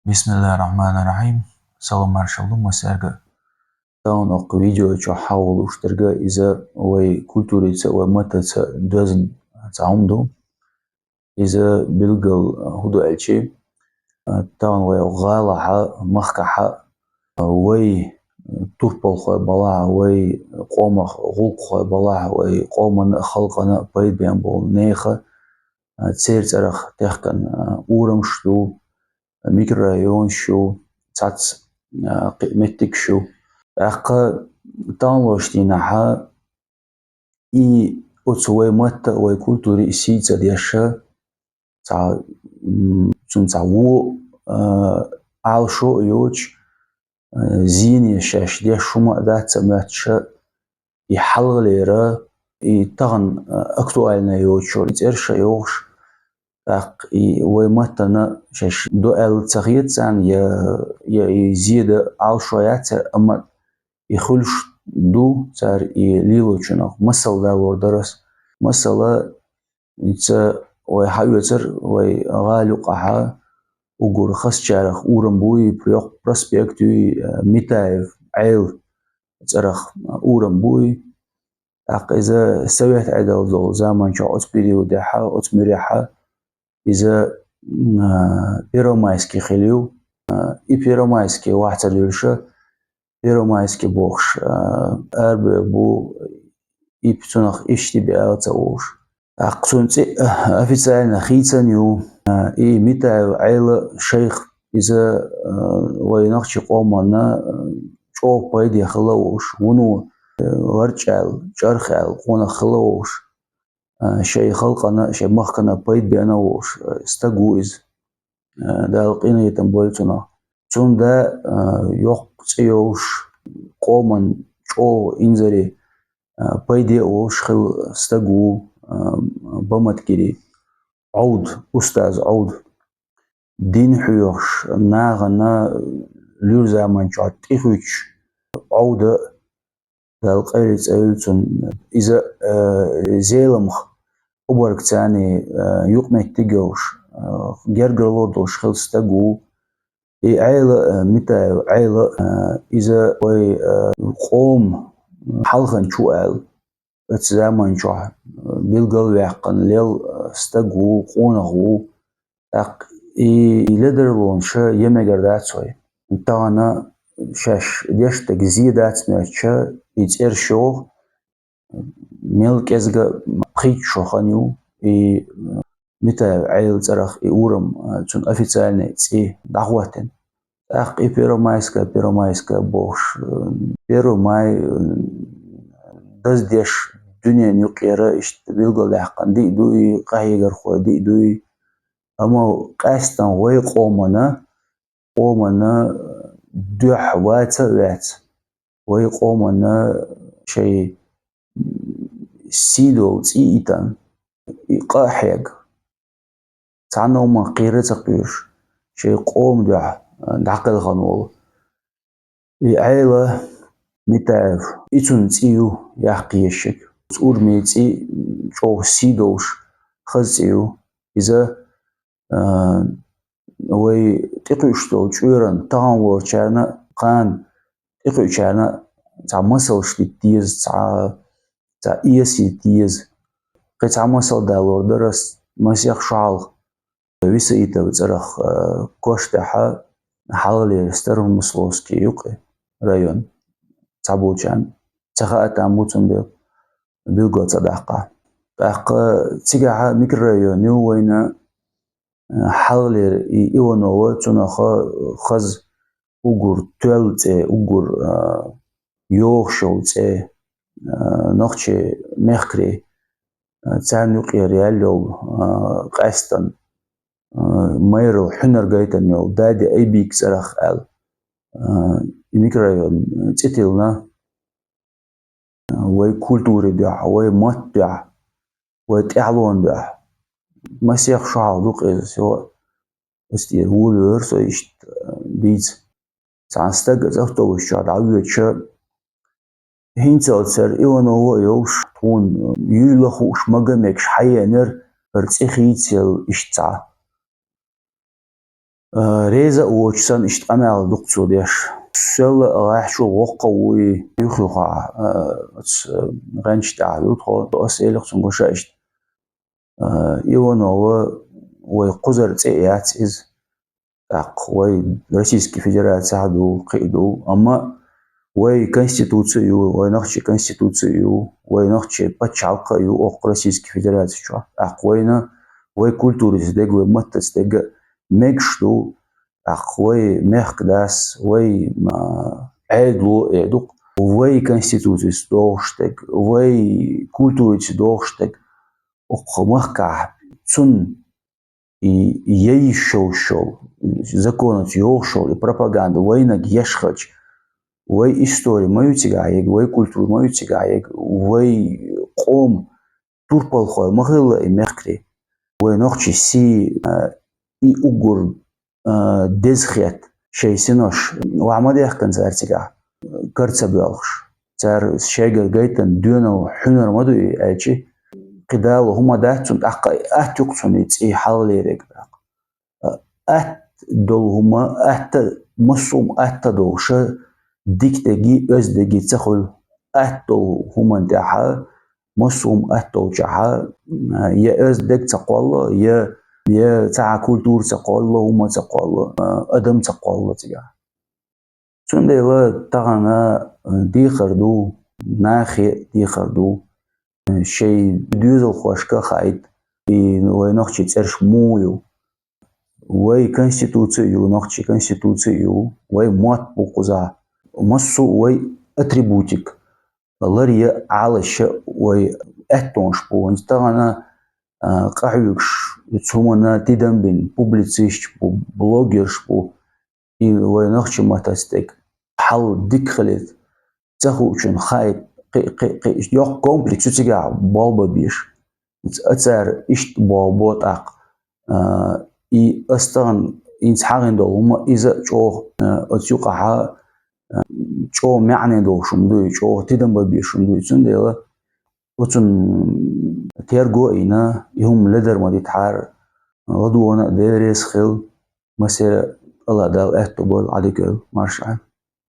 Bismillahirrahmanirrahim. Salam marshallum masarga. Taunok video cho hawlu shterga iza way kulturica way mataca dozen caumdu. Iza bilgal hudu elchi. Taun way ghalaha makhkaha way turpal khoy balaha way qomah gulq khoy balaha way qomana khalqana paydbian bol neekha. Tsertsarach tehkan uram shtu mikrorayon shu tats metik shu aqqa downloadinaha I otsway matta way kulturi isitsa diasha ta zum ta wo alsho yoch zini shash dia shuma datsa matcha I halglera I tagan aktualna yoch itsersha yoch aq I way matana shash do el tsagitsan ya zida alshoyatsa amma يخلش دو صار يليلو شنو مسل دا وردرس مسلا إنت ويحيوتر ويغالو قها وجور خس شارخ أورم بوي بريق برسبكتوي ميتايف عيل ترخ أورم بوي أق إذا سويت عدل ذو زمان شو أتبريو دحا أتمريحا إذا بيرومايسكي خليو بيرومايسكي واحد ليرشة Первомайский богш арбе бу ипцунах ишти биалца уш. Акцунци официально хицаню И митаю айла шейх иза вайнахчи qomana чо пайди хала уш. Уну варчал чархал қона хала уш. Шейх халқана шей махкана пайд биана уш. Стагу из дал қина етан бойцуна. Цунда yok цеуш قومن чо инзари пайде уш хил стагу баматкири عود أستاذ عود دين حيوش ناغنا لور زمان شعت إخوش عودة القيرة سألتون إذا زيلمخ أبرك تاني يقمك تيجوش جرجر لوردوش خل استجو عيلة متى عيلة إذا وي قوم حلقن شو عيل زمان شو بيلقل يحقن ليل استجو قونه أق يلدرلون شا يمجردات سوي تانا شاش ديش تجزيدات ماشا يترشوا ملك إزجا بخيت شو خانيو متى عيل ترخ يورم تون أفيتالنا دعوتن أق بيرومايسكا بوش بيروماي دز ديش دنيا نيوكليرا إشت بيلقل يحقن دي دوي قايقر خوا دي دوي أما قاستن وي قومنا دوح وات وي قومنا شي سيدو تيئتن إقاحيق تعنا ما قيرة تقيش شي قوم دوح دعقل خانول عيلة متعف إتون تيو يحقيشك تقول ميتي شو سيدوش خزيو إذا وي تقيشتو تشيران تان ورشانا قان تقيشانا تاع مسلش تيز تاع إيسي تيز قيت مسل دالور درس مسيخ شعال ويسيتا وترخ كوشتاحا حالي سترم مسلوسكي يوقي رايون تعبوشان تخاءت عموتن بيلقو تدحقا أقا تيجا ميكرورايون وينا حالي إيوانو تنخا خز أوغور تولتي أوغور يوخشولتي نخشي مخكري تاني قيريالو قاستن مايرو حنر جايتن يو دادي أي بيك سرخ آل ميكرورايون تيتيلنا وي كولتوري دع وي مات دع وي تعلون دع مسيخ شعال دوق إذا سوا استير وولر سو إشت بيز تعنستق زفتو الشعال عوية شا هينتال سر إيوانو يوش تون يولخوش مقامكش حيانر ارتخيتيل إشتع ريزا وشسن اشتقمال دقصو ديش سل راح شو وقوي يخوخا غنش تعالو تخو أسئلة تنقشاشت يوانو ويقزر تسيئات إز وي Российской Федерации عدو قيدو أما وي конституцию وي نخشي конституцию وي نخشي بتشعلقيو أق Российской Федерации شو وينا وي كولتوريز ديج وي متس ديج ميكشتو وي ميخداس وي ما عيدلو عيدوق وي конституцию دوغشتك وي كولتوريز دوغشتك أق مخكع تون ей шоу, законы йошол и пропаганда, войнак ешхач, вой история мою тигаек, вой культуру мою тигаек, вой қом турпал хой махилла и мехкри, вой нохчи си и угур дезхет шейсинош, вамадех канцар тига, карцабялш, цар шейгер гейтен дюнал хюнер мадуи айчи, قدال هما داتون أتوقعون يتسي حاليرك دول هما مصوم دوش ديكتجي أزدجي تخل دول هما دحا مصوم دول جحا يا أزدج تقول يا تاع كولتور تقول هما تقول أدم تقول تجا سندلا تغنى دي خردو ناخي دي خردو شيء ديوزل خوشكا خايد ونخشي ترش مويو وي конституцию نخشي конституцию وي مات بوقزا مصو وي اتريبوتيك لريا عالش وي اتونش بو انستغانا قاعيوكش يتسومنا تيدن بين بوبليتسيش بو بلوجرش بو وي نخشي ماتستيك حل ديك خليت تخوشن خايد يوق كومبلكس تيجا بالبا بيش أتسار إشت بالبوت إي أستغن إنس حاجن دول هما إذا شو أتيوقع شو معنى دول شمدوي شو تيدم ببيش شمدوي تنديلا وتن تيرجو إنا يهم لدر ما ديتحار غدونا ديريس خل مسير الله دال أهتبول عديكل مارشال